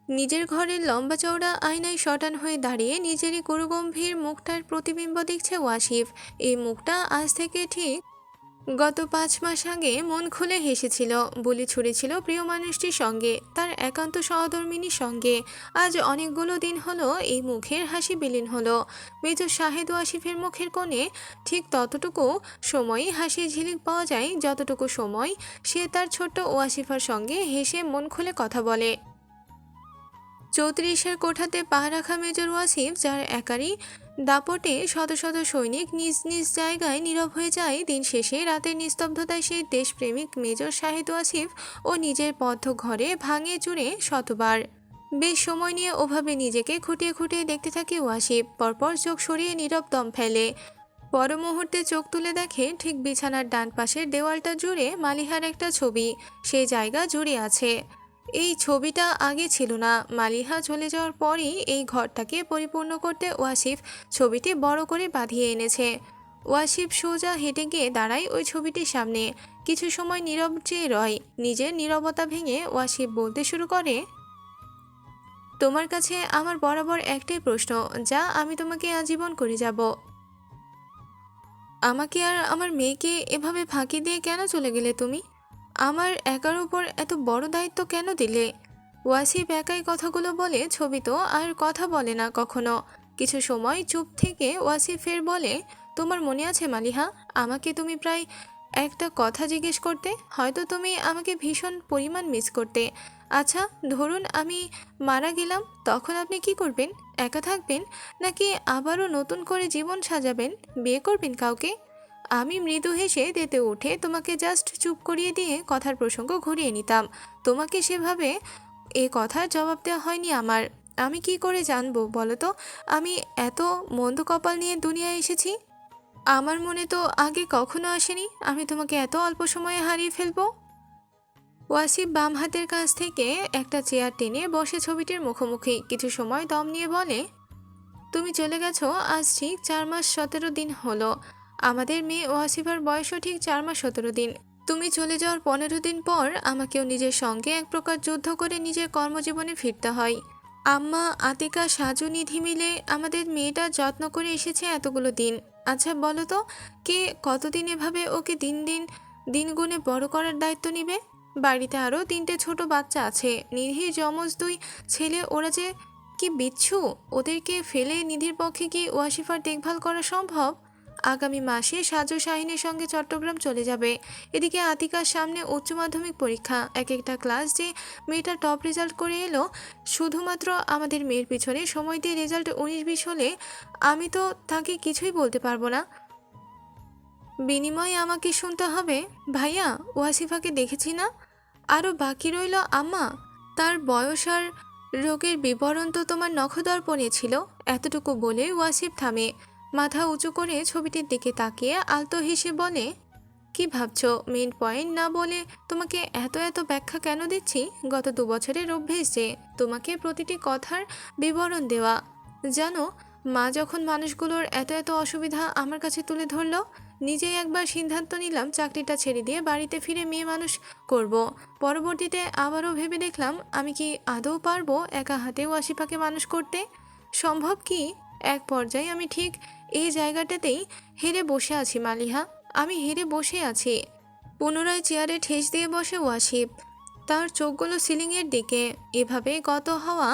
নিজের ঘরের লম্বা চওড়া আয়নায় শটান হয়ে দাঁড়িয়ে নিজেরই গুরুগম্ভীর মুখটার প্রতিবিম্ব দেখছে ওয়াসিফ। এই মুখটা আজ থেকে ঠিক গত 5 মাস আগে মন খুলে হেসেছিল, বুলি ছুড়েছিল প্রিয় মানুষটির সঙ্গে, তার একান্ত সহধর্মিনীর সঙ্গে। আজ অনেকগুলো দিন হলো এই মুখের হাসি বিলীন হলো। মেজর শাহেদ ওয়াসিফের মুখের কোণে ঠিক ততটুকু সময়ই হাসির ঝিলিক পাওয়া যায় যতটুকু সময় সে তার ছোট্ট ওয়াসিফার সঙ্গে হেসে মন খুলে কথা বলে। 34-এর কোঠাতে পা রাখা মেজর ওয়াসিফ, যার একারই দাপটে শত শত সৈনিক নিজ নিজ জায়গায় নীরব হয়ে যায়, দিন শেষে রাতের নিস্তব্ধতায় সেই দেশপ্রেমিক মেজর শাহেদ ওয়াসিফ ও নিজের বদ্ধ ঘরে ভাঙে চুরে শতবার। বেশ সময় নিয়ে ওভাবে নিজেকে খুঁটিয়ে খুঁটিয়ে দেখতে থাকে ওয়াসিফ। পরপর চোখ সরিয়ে নীরব দম ফেলে। পর মুহূর্তে চোখ তুলে দেখে ঠিক বিছানার ডান পাশের দেওয়ালটা জুড়ে মালিহার একটা ছবি সেই জায়গা জুড়ে আছে। এই ছবিটা আগে ছিল না, মালিহা চলে যাওয়ার পরই এই ঘরটাকে পরিপূর্ণ করতে ওয়াসিফ ছবিটি বড় করে বাঁধিয়ে এনেছে। ওয়াসিফ সোজা হেঁটে গিয়ে দাঁড়ায় ওই ছবিটির সামনে। কিছু সময় নীরব চেয়ে রয়। নিজের নীরবতা ভেঙে ওয়াসিফ বলতে শুরু করে, তোমার কাছে আমার বরাবর একটাই প্রশ্ন, যা আমি তোমাকে আজীবন করে যাব। আমাকে আর আমার মেয়েকে এভাবে ফাঁকি দিয়ে কেন চলে গেলে তুমি? আমার একার উপর এত বড় দায়িত্ব কেন দিলে? ওয়াসিফ একাই কথাগুলো বলে, ছবি তো আর কথা বলে না কখনো। কিছু সময় চুপ থেকে ওয়াসিফ ফের বলে, তোমার মনে আছে মালিহা, আমাকে তুমি প্রায় একটা কথা জিজ্ঞেস করতে, হয়তো তুমি আমাকে ভীষণ পরিমাণ মিস করতে। আচ্ছা, ধরুন আমি মারা গেলাম, তখন আপনি কি করবেন? একা থাকবেন, নাকি আবারও নতুন করে জীবন সাজাবেন, বিয়ে করবেন কাউকে? আমি মৃদু হেসে তেতে উঠে তোমাকে জাস্ট চুপ করিয়ে দিয়ে কথার প্রসঙ্গ ঘুরিয়ে নিতাম। তোমাকে সেভাবে এ কথার জবাব দেওয়া হয়নি আমার। আমি কি করে জানবো বলো তো, আমি এত মন্দ কপাল নিয়ে দুনিয়ায় এসেছি? আমার মনে তো আগে কখনো আসেনি আমি তোমাকে এত অল্প সময়ে হারিয়ে ফেলবো। ওয়াসিফ বাম হাতের কাছ থেকে একটা চেয়ার টেনে বসে ছবিটির মুখোমুখি কিছু সময় দম নিয়ে বলে, তুমি চলে গেছো আজ ঠিক 4 মাস 17 দিন হলো। আমাদের মেয়ে ওয়াসিফার বয়সও ঠিক 4 মাস 17 দিন। তুমি চলে যাওয়ার 15 দিন পর আমাকেও নিজের সঙ্গে এক প্রকার যুদ্ধ করে নিজের কর্মজীবনে ফিরতে হয়। আম্মা, আতিকা, সাজু, নিধি মিলে আমাদের মেয়েটার যত্ন করে এসেছে এতগুলো দিন। আচ্ছা বলো তো, কে কতদিন এভাবে ওকে দিন দিন দিন গুণে বড় করার দায়িত্ব নিবে? বাড়িতে আরও 3টে ছোট বাচ্চা আছে, নিধির যমজ 2 ছেলে, ওরা যে কি বিচ্ছু, ওদেরকে ফেলে নিধির পক্ষে কি ওয়াসিফার দেখভাল করা সম্ভব? আগামী মাসে সাজু শাহিনের সঙ্গে চট্টগ্রাম চলে যাবে। এদিকে আতিকার সামনে উচ্চ মাধ্যমিক পরীক্ষা। এক একটা ক্লাস যে মেয়েটা টপ রেজাল্ট করে এলো, শুধুমাত্র আমাদের মেয়ের পিছনে সময় দিয়ে রেজাল্ট 19-20 হলে আমি তো তাকে কিছুই বলতে পারবো না। বিনিময়ে আমাকে শুনতে হবে, ভাইয়া ওয়াসিফাকে দেখেছি না, আরও বাকি রইল আম্মা, তার বয়স আর রোগের বিবরণ তো তোমার নখদর্পণে ছিল। এতটুকু বলে ওয়াসিফ থামে, মাথা উঁচু করে ছবিটির দিকে তাকিয়ে আলতো হেসে বলে, কি ভাবছো? মেইন পয়েন্ট না বলে তোমাকে এত এত ব্যাখ্যা কেন দিচ্ছি? গত 2 বছরের অভ্যেস যে তোমাকে প্রতিটি কথার বিবরণ দেওয়া। জানো, মা যখন মানুষগুলোর এত এত অসুবিধা আমার কাছে তুলে ধরলো, নিজেই একবার সিদ্ধান্ত নিলাম চাকরিটা ছেড়ে দিয়ে বাড়িতে ফিরে মেয়ে মানুষ করব। পরবর্তীতে আবারও ভেবে দেখলাম, আমি কি আদৌ পারবো একা হাতে ওয়াসিফাকে মানুষ করতে? সম্ভব কি? এক পর্যায়ে আমি ঠিক এই জায়গাটাতেই হেরে বসে আছি মালিহা, আমি হেরে বসে আছি। পুনরায় চেয়ারে ঠেস দিয়ে বসে ওয়াসিফ, তার চোখগুলো সিলিংয়ের দিকে। এভাবে গত হওয়া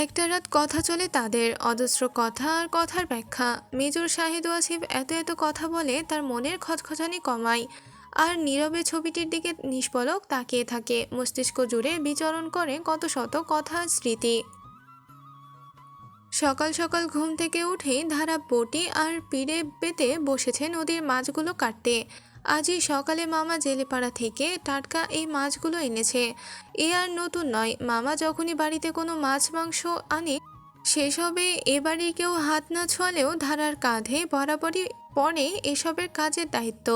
একটা রাত কথা চলে তাদের, অজস্র কথা আর কথার ব্যাখ্যা। মেজর শাহেদ ওয়াসিফ এত এত কথা বলে তার মনের খচখচানি কমায়, আর নীরবে ছবিটির দিকে নিষ্পলক তাকিয়ে থাকে। মস্তিষ্ক জুড়ে বিচরণ করে কত শত কথা আর স্মৃতি। সকাল সকাল ঘুম থেকে উঠেই ধারা বটি আর পিড়ে পেতে বসেছে নদীর মাছগুলো কাটতে। আজই সকালে মামা জেলেপাড়া থেকে টাটকা এই মাছগুলো এনেছে। এ আর নতুন নয়, মামা যখনই বাড়িতে কোনো মাছ মাংস আনে, সেসবে এবারে কেউ হাত না ছোঁয়ালেও ধারার কাঁধে বরাবরই পড়ে এসবের কাজের দায়িত্ব।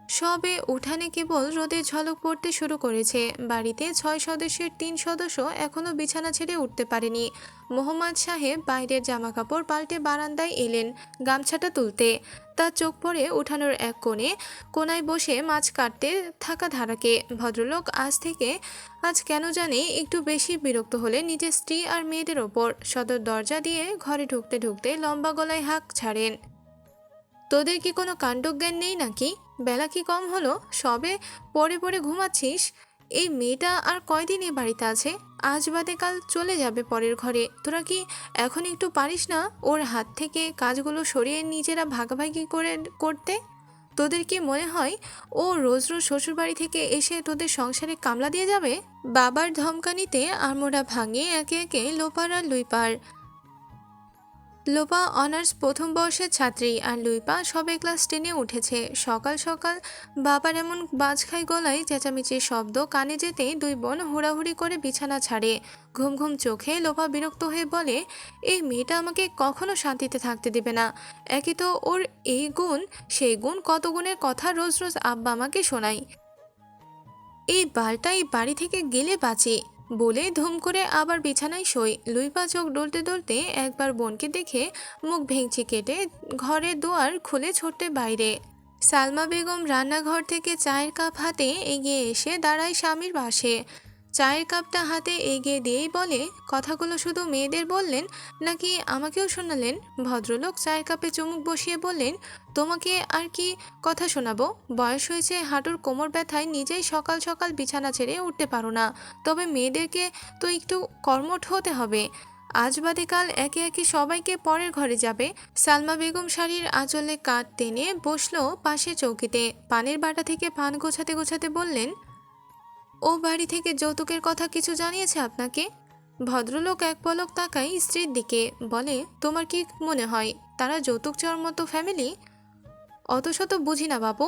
সবে উঠানে কেবল রোদের ঝলক পড়তে শুরু করেছে। বাড়িতে 6 সদস্যের 3 সদস্য এখনো বিছানা ছেড়ে উঠতে পারেনি। মোহাম্মদ সাহেব বাইরের জামাকাপড় পাল্টে বারান্দায় এলেন গামছাটা তুলতে। তার চোখ পড়ে উঠানোর এক কোনায় বসে মাছ কাটতে থাকা ধারাকে। ভদ্রলোক আজ কেন জানি একটু বেশি বিরক্ত হলে নিজের স্ত্রী আর মেয়েদের ওপর। সদর দরজা দিয়ে ঘরে ঢুকতে ঢুকতে লম্বা গলায় হাঁক ছাড়েন, তোদের কি কোনো কাণ্ডজ্ঞান নেই নাকি? বেলা কি কম হলো? সবে পড়ে পড়ে ঘুমাচ্ছিস? এই মেয়েটা আর কয়দিন এ বাড়িতে আছে? আজ বাদে কাল চলে যাবে পরের ঘরে। তোরা কি এখন একটু পারিস না ওর হাত থেকে কাজগুলো সরিয়ে নিজেরা ভাগাভাগি করে করতে? তোদের কি মনে হয় ও রোজ রোজ শ্বশুরবাড়ি থেকে এসে তোদের সংসারে কামলা দিয়ে যাবে? বাবার ধমকানিতে আড়মোড়া ভাঙে একে একে লোপার আর লুইপার। লোপা অনার্স প্রথম বর্ষের ছাত্রী আর লুইপা সবে ক্লাস 10-এ উঠেছে। সকাল সকাল বাবার এমন বাজখাই গলায় চেঁচামেচির শব্দ কানে যেতেই দুই বোন হুড়াহুড়ি করে বিছানা ছাড়ে। ঘুম ঘুম চোখে লোপা বিরক্ত হয়ে বলে, এই মেয়েটা আমাকে কখনো শান্তিতে থাকতে দেবে না। একই তো ওর এই গুণ সেই গুণ, কত গুণের কথা রোজ রোজ আব্বা আমাকে শোনায়। এই বালটা এই বাড়ি থেকে গেলে বাঁচি বলে ধুম করে আবার বিছানায় শোয়। লুইপা চোখ ডলতে ডলতে একবার বোনকে দেখে মুখ ভেঙচি কেটে ঘরের দুয়ার খুলে ছোট্টে বাইরে। সালমা বেগম রান্নাঘর থেকে চায়ের কাপ হাতে এগিয়ে এসে দাঁড়ায় স্বামীর পাশে। চায়ের কাপটা হাতে এগিয়ে দিয়েই বলে, কথাগুলো শুধু মেয়েদের বললেন নাকি আমাকেও শোনালেন? ভদ্রলোক চায়ের কাপে চুমুক বসিয়ে বললেন, তোমাকে আর কি কথা শোনাবো? বয়স হয়েছে, হাঁটুর কোমর ব্যথায় নিজেই সকাল সকাল বিছানা ছেড়ে উঠতে পারো না, তবে মেয়েদেরকে তো একটু কর্মঠ হতে হবে। আজ বাদে কাল একে একে সবাইকে পরের ঘরে যাবে। সালমা বেগম শাড়ির আঁচলে কাট টেনে বসলো পাশের চৌকিতে। পানের বাটা থেকে পান গোছাতে গোছাতে বললেন, ও বাড়ি থেকে যৌতুকের কথা কিছু জানিয়েছে আপনাকে? ভদ্রলোক এক পলক তাকায় স্ত্রীর দিকে, বলে, তোমার কি মনে হয় তারা যৌতুক চাওয়ার মতো ফ্যামিলি? অত শত বুঝি না বাবু।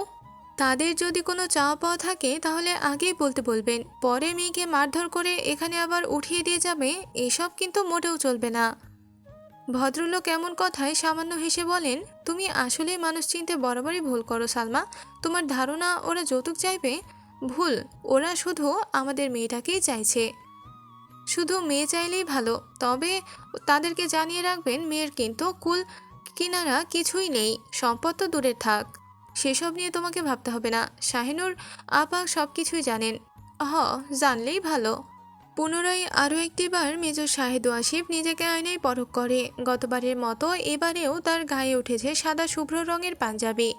তাদের যদি কোনো চাওয়া পাওয়া থাকে তাহলে আগেই বলতে বলবেন। পরে মেয়েকে মারধর করে এখানে আবার উঠিয়ে দিয়ে যাবে, এসব কিন্তু মোটেও চলবে না। ভদ্রলোক এমন কথায় সামান্য হেসে বলেন, তুমি আসলেই মানুষ চিনতে বরাবরই ভুল করো সালমা। তোমার ধারণা ওরা যৌতুক চাইবে? ভুল। ওরা শুধু আমাদের মেয়েটাকেই চাইছে। শুধু মেয়ে চাইলেই ভালো, তবে তাদেরকে জানিয়ে রাখবেন মেয়ের কিন্তু কুল কিনারা কিছুই নেই, সম্পদ তো দূরে থাক। সেসব নিয়ে তোমাকে ভাবতে হবে না। শাহিনুর আপা সব কিছুই জানেন। জানলেই ভালো। পুনরায় আরও একটিবার মেজর শাহেদ ওয়াসিফ নিজেকে আয়নায় পরখ করে। গতবারের মতো এবারেও তার গায়ে উঠেছে সাদা শুভ্র রঙের পাঞ্জাবি।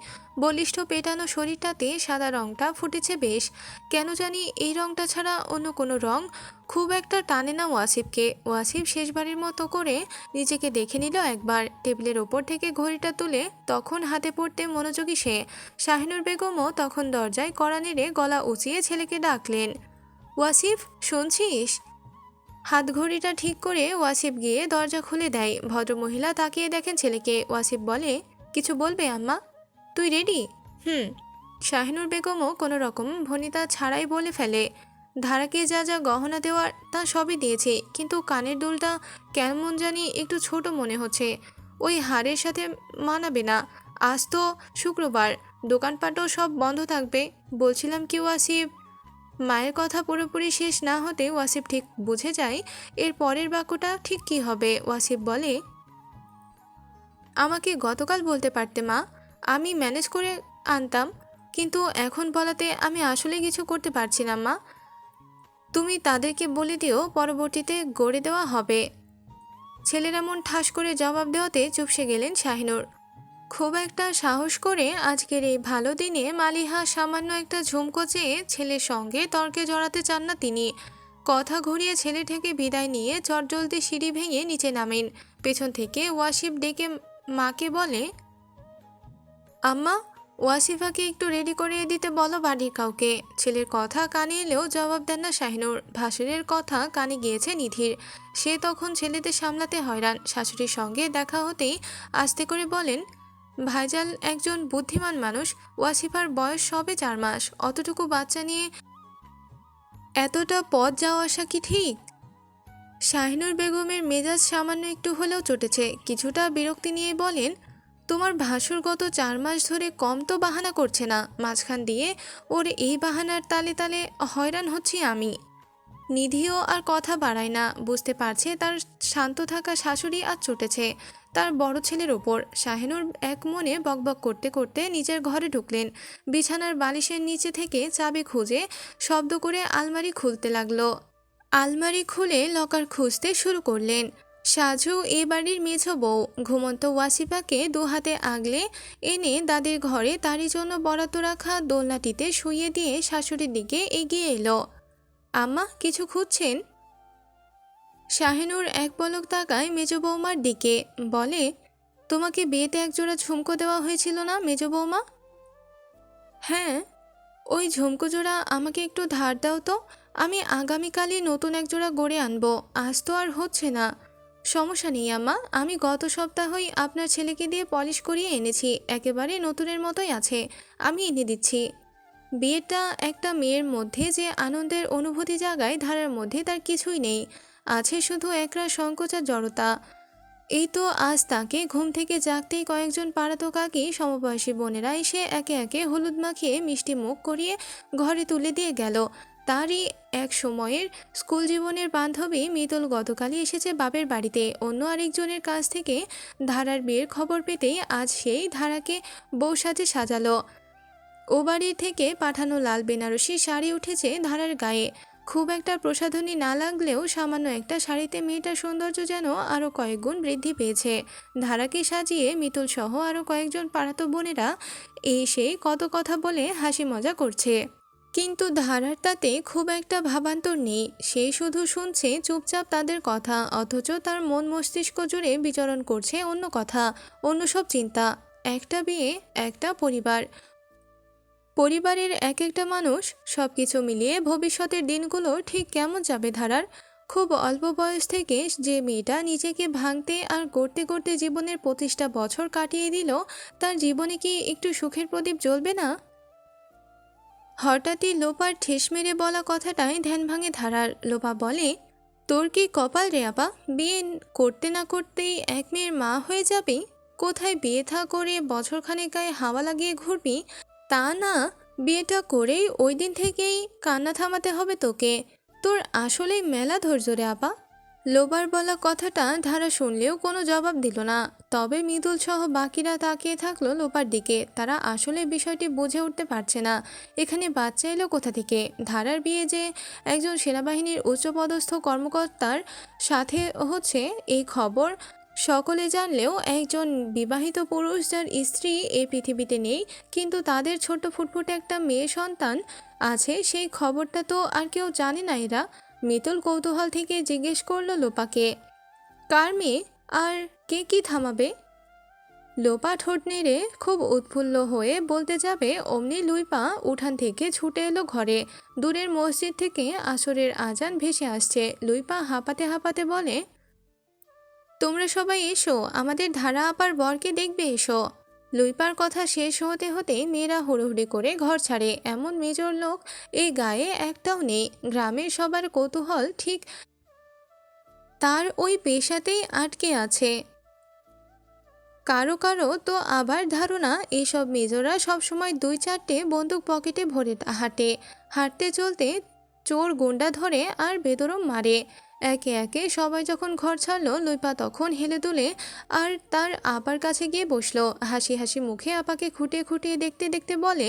বলিষ্ঠ পেটানো শরীরটাতে সাদা রংটা ফুটেছে বেশ। কেন জানি এই রংটা ছাড়া অন্য কোনো রং খুব একটা টানে না ওয়াসিফকে। ওয়াসিফ শেষবারের মতো করে নিজেকে দেখে নিল একবার। টেবিলের ওপর থেকে ঘড়িটা তুলে তখন হাতে পড়তে মনোযোগী সে। শাহিনুর বেগমও তখন দরজায় কড়া নেড়ে গলা উঁচিয়ে ছেলেকে ডাকলেন, ওয়াসিফ শুনছিস? হাতঘড়িটা ঠিক করে ওয়াসিফ গিয়ে দরজা খুলে দেয়। ভদ্রমহিলা তাকিয়ে দেখেন ছেলেকে। ওয়াসিফ বলে, কিছু বলবে আম্মা? তুই রেডি? হুম। শাহিনুর বেগমও কোনো রকম ভনিতা ছাড়াই বলে ফেলে, ধারাকে যা যা গহনা দেওয়ার তা সবই দিয়েছে, কিন্তু কানের দুলটা কেমন জানি একটু ছোট মনে হচ্ছে। ওই হারের সাথে মানাবে না। আজ তো শুক্রবার, দোকানপাটও সব বন্ধ থাকবে। বলছিলাম কি ওয়াসিফ। মায়ের কথা পুরোপুরি শেষ না হতে ওয়াসিফ ঠিক বুঝে যায় এর পরের বাক্যটা ঠিক কী হবে। ওয়াসিফ বলে, আমাকে গতকাল বলতে পারতে মা, আমি ম্যানেজ করে আনতাম, কিন্তু এখন বলাতে আমি আসলে কিছু করতে পারছি না মা। তুমি তাদেরকে বলে দিও পরবর্তীতে গড়ে দেওয়া হবে। ছেলের এমন ঠাস করে জবাব দেওয়াতে চুপসে গেলেন শাহিনুর। খুব একটা সাহস করে আজকের এই ভালো দিনে মালিহা সামান্য একটা ঝুমকো চেয়ে ছেলের সঙ্গে তর্কে জড়াতে চান না তিনি। কথা ঘুরিয়ে ছেলে থেকে বিদায় নিয়ে চটজলদি সিঁড়ি ভেঙে নিচে নামেন। পেছন থেকে ওয়াসিফ ডেকে মাকে বলে, আম্মা, ওয়াসিফাকে একটু রেডি করিয়ে দিতে বলো বাড়ির কাউকে। ছেলের কথা কানে এলেও জবাব দেন না শাহিনুর। ভাসুরের কথা কানে গিয়েছে নিধির। সে তখন ছেলেদের সামলাতে হয়রান। শাশুড়ির সঙ্গে দেখা হতেই আস্তে করে বলেন, ভাইজান একজন বুদ্ধিমান মানুষ। ওয়াসিফার বয়স সবে 4 মাস, অতটুকু বাচ্চা নিয়ে এতটা পথ যাওয়া আসা কি ঠিক? শাহিনুর বেগমের মেজাজ সামান্য একটু হলেও চটেছে। কিছুটা বিরক্তি নিয়ে বলেন, তোমার ভাসুর গত 4 মাস ধরে কম তো বাহানা করছে না, মাঝখান দিয়ে ওর এই বাহানার তালে তালে হয়রান হচ্ছি আমি। নিধিও আর কথা বাড়ায় না, বুঝতে পারছে তার শান্ত থাকা শাশুড়ি আজ চটেছে তার বড় ছেলের ওপর। শাহিনুর এক মনে বকবক করতে করতে নিজের ঘরে ঢুকলেন। বিছানার বালিশের নিচে থেকে চাবি খুঁজে শব্দ করে আলমারি খুলতে লাগলো। আলমারি খুলে লকার খুঁজতে শুরু করলেন। সাজু এ বাড়ির মেঝো বউ ঘুমন্ত ওয়াসিফাকে দুহাতে আগলে এনে দাদির ঘরে তারই জন্য বরাদ্দ রাখা দোলনাটিতে শুইয়ে দিয়ে শাশুড়ির দিকে এগিয়ে এলো। আম্মা, কিছু খুঁজছেন? শাহিনুর এক পলক তাকায় মেজ বৌমার দিকে, বলে, তোমাকে বিয়েতে একজোড়া ঝুমকো দেওয়া হয়েছিল না মেজ বৌমা? হ্যাঁ, ওই ঝুমকো জোড়া আমাকে একটু ধার দাও তো, আমি আগামীকালই নতুন এক জোড়া গড়ে আনবো, আজ তো আর হচ্ছে না। সমস্যা নেই আম্মা, আমি গত সপ্তাহই আপনার ছেলেকে দিয়ে পলিশ করিয়ে এনেছি, একেবারে নতুনের মতোই আছে, আমি এনে দিচ্ছি। বিয়েটা একটা মেয়ের মধ্যে যে আনন্দের অনুভূতি জাগায় ধারার মধ্যে তার কিছুই নেই, আছে শুধু একরা সংকোচ আর জড়তা। এই তো আজ তাকে ঘুম থেকে জাগতেই কয়েকজন পাড়াতো কাকি সমবয়সী বোনেরা এসে একে একে হলুদ মাখিয়ে মিষ্টি মুখ করিয়ে ঘরে তুলে দিয়ে গেল। তারই এক সময়ের স্কুল জীবনের বান্ধবী মিতুল গতকালই এসেছে বাপের বাড়িতে অন্য আরেকজনের কাছ থেকে ধারার বিয়ের খবর পেতেই আজ সেই ধারাকে বউ সাজে সাজালো। ও বাড়ি থেকে পাঠানো লাল বেনারসি শাড়ি উঠেছে ধারার গায়ে। খুব একটা প্রসাধনী না লাগলেও সামান্য একটা শাড়িতে মেয়েটার সৌন্দর্য যেন আরও কয়েক গুণ বৃদ্ধি পেয়েছে। ধারাকে সাজিয়ে মিতুল সহ আরও কয়েকজন পাড়াতো বোনেরা এসে কত কথা বলে হাসি মজা করছে। কিন্তু ধারার তাতে খুব একটা ভাবান্তর নেই, সে শুধু শুনছে চুপচাপ তাদের কথা, অথচ তার মন মস্তিষ্ক জুড়ে বিচরণ করছে অন্য কথা, অন্য সব চিন্তা। একটা বিয়ে, একটা পরিবার, পরিবারের এক একটা মানুষ, সব কিছু মিলিয়ে ভবিষ্যতের দিনগুলো ঠিক কেমন যাবে ধারার। খুব অল্প বয়স থেকে যে মেয়েটা নিজেকে ভাঙতে আর গড়তে গড়তে জীবনের 25টা বছর কাটিয়ে দিল, তার জীবনে কি একটু সুখের প্রদীপ জ্বলবে না? হঠাৎই লোপার ঠেস মেরে বলা কথাটাই ধ্যান ভাঙে ধারার। লোপা বলে, তোর কি কপাল রে আপা, বিয়ে করতে না করতেই এক মেয়ের মা হয়ে যাবি। কোথায় বিয়ে থা করে বছরখানেক গায়ে হাওয়া লাগিয়ে ঘুরবি, তা না, বিয়েটা করেই ওই দিন থেকেই কান্না থামাতে হবে তোকে। তোর আসলেই মেলা ধৈর্য রে আপা। লোবার বলা কথাটা ধারা শুনলেও কোনো জবাব দিল না। তবে মৃদুল সহ বাকিরা তাকিয়ে থাকলো লোপার দিকে। তারা আসলে বিষয়টি বুঝে উঠতে পারছে না, এখানে বাচ্চা এলো কোথা থেকে। ধারার বিয়ে যে একজন সেনাবাহিনীর উচ্চপদস্থ কর্মকর্তার সাথে হচ্ছে এই খবর সকলে জানলেও একজন বিবাহিত পুরুষ যার স্ত্রী এই পৃথিবীতে নেই, কিন্তু তাদের ছোট্ট ফুটফুটে একটা মেয়ে সন্তান আছে, সেই খবরটা তো আর কেউ জানে না। এরা মিতুল কৌতূহল থেকে জিজ্ঞেস করলো লোপাকে, কার মেয়ে আর কে কি থামাবে? লোপা ঠোঁট নেড়ে খুব উৎফুল্ল হয়ে বলতে যাবে অমনি লুইপা উঠান থেকে ছুটে এলো ঘরে। দূরের মসজিদ থেকে আসরের আজান ভেসে আসছে। লুইপা হাঁপাতে হাঁপাতে বলে, তোমরা সবাই এসো, আমাদের ধারা আপার বরকে দেখবে এসো। লুইপার কথা শেষ হতে হতে মেয়েরা হুড়োহুড়ি করে ঘর ছাড়ে। এমন মেজর লোক এই গায়ে একটাও নেই। গ্রামের সবার কৌতূহল ঠিক তার ওই পেশাতেই আটকে আছে। কারো কারো তো আবার ধারণা এইসব মেজররা সবসময় 2-4টে বন্দুক পকেটে ভরে হাঁটে, হাঁটতে চলতে চোর গুন্ডা ধরে আর বেদরম মারে। একে একে সবাই যখন ঘর ছাড়লো, লুইপা তখন হেলে দুলে আর তার আপার কাছে গিয়ে বসলো। হাসি হাসি মুখে আপাকে খুঁটিয়ে খুঁটিয়ে দেখতে দেখতে বলে,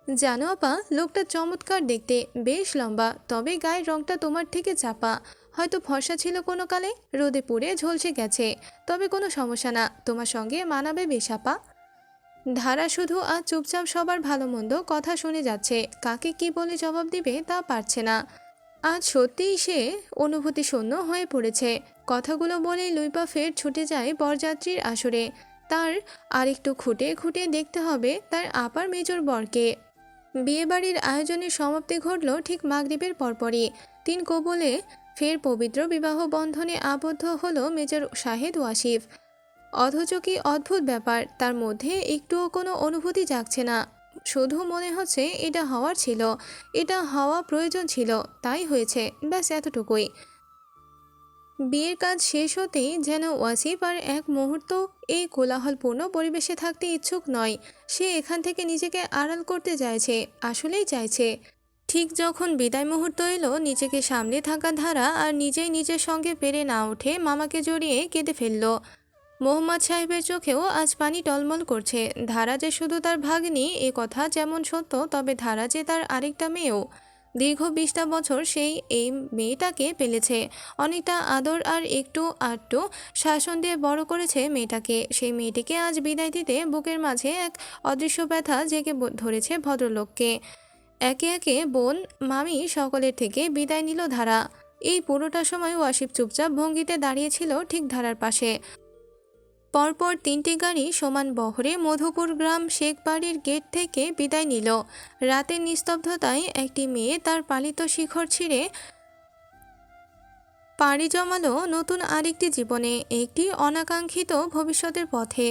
জানো আপা, লোকটা চমৎকার দেখতে, বেশ লম্বা, তবে গায়ের রংটা তোমার থেকে চাপা। হয়তো ফর্সা ছিল কোনো কালে, রোদে পুড়ে ঝলসে গেছে, তবে কোনো সমস্যা না, তোমার সঙ্গে মানাবে বেশ আপা। ধারা শুধু আজ চুপচাপ সবার ভালো মন্দ কথা শুনে যাচ্ছে, কাকে কি বলে জবাব দিবে তা পারছে না। আজ সত্যিই সে অনুভূতি শূন্য হয়ে পড়েছে। কথাগুলো বলে লুইপা ফের ছুটে যায় বরযাত্রীর আসরে। তার আরেকটু খুঁটে খুঁটে দেখতে হবে তার আপার মেজর বরকে। বিয়েবাড়ির আয়োজনের সমাপ্তি ঘটল ঠিক মাগরিবের পরপরই। 3 কবুলে ফের পবিত্র বিবাহ বন্ধনে আবদ্ধ হলো মেজর শাহেদ ওয়াসিফ। অথচ কি অদ্ভুত ব্যাপার, তার মধ্যে একটুও কোনো অনুভূতি জাগছে না। শুধু মনে হচ্ছে এটা হওয়ার ছিল, এটা হওয়া প্রয়োজন ছিল, তাই হয়েছে, ব্যাস এতটুকুই। বিয়ের কাজ শেষ হতেই যেন ওয়াসিফ আর এক মুহূর্ত এই কোলাহলপূর্ণ পরিবেশে থাকতে ইচ্ছুক নয়। সে এখান থেকে নিজেকে আড়াল করতে চাইছে, আসলেই চাইছে। ঠিক যখন বিদায় মুহূর্ত এলো, নিজেকে সামলে থাকা ধারা আর নিজেই নিজের সঙ্গে পেরে না উঠে মামাকে জড়িয়ে কেঁদে ফেলল। মোহাম্মদ সাহেবের চোখেও আজ পানি টলমল করছে। ধারা যে শুধু তার ভাগ্নি এ কথা যেমন সত্য, তবে ধারা যে তার আরেকটা মেয়েও। দীর্ঘ 20টা বছর সেই এই মেয়েটাকে পেলেছে, অনেকটা আদর আর একটু আধটু শাসন দিয়ে বড় করেছে মেয়েটাকে। সেই মেয়েটিকে আজ বিদায় দিতে বুকের মাঝে এক অদৃশ্য ব্যথা জেগে ধরেছে ভদ্রলোককে। একে একে বোন, মামি সকলের থেকে বিদায় নিল ধারা। এই পুরোটা সময় ওয়াসিফ চুপচাপ ভঙ্গিতে দাঁড়িয়েছিল ঠিক ধারার পাশে। পরপর 3টি গাড়ি সমান বহরে মধুপুর গ্রাম শেখ বাড়ির গেট থেকে বিদায় নিল। রাতের নিস্তব্ধতায় একটি মেয়ে তার পালিত শিখর ছিঁড়ে পাড়ি জমালো নতুন আরেকটি জীবনে, একটি অনাকাঙ্ক্ষিত ভবিষ্যতের পথে।